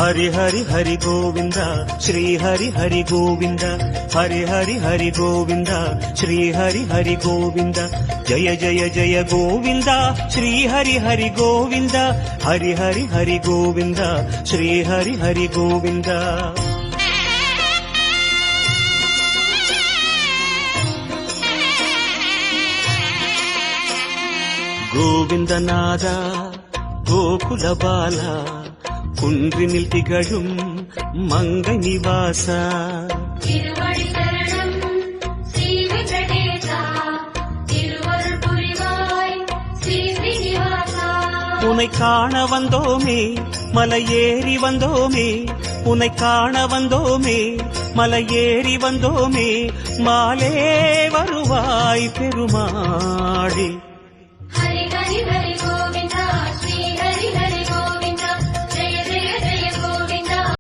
हरि हरि हरि गोविंद श्री हरि हरि गोविंद हरि हरि हरि गोविंद श्री हरि हरि गोविंद जय जय जय गोविंद श्री हरि हरि गोविंद हरि हरि हरि गोविंद श्री हरि हरि गोविंद गोविंदनाद गोकुल बाला குன்றினில் திகழும் மங்கை நிவாசா திருவடி சரணம் ஸ்ரீ வெங்கடேசா திருவருள் புரிவாய் ஸ்ரீ ஸ்ரீனிவாசா உன்னை காண வந்தோமே மலையேறி வந்தோமே உன்னை காண வந்தோமே மலையேறி வந்தோமே மாலே வருவாய் பெருமாளே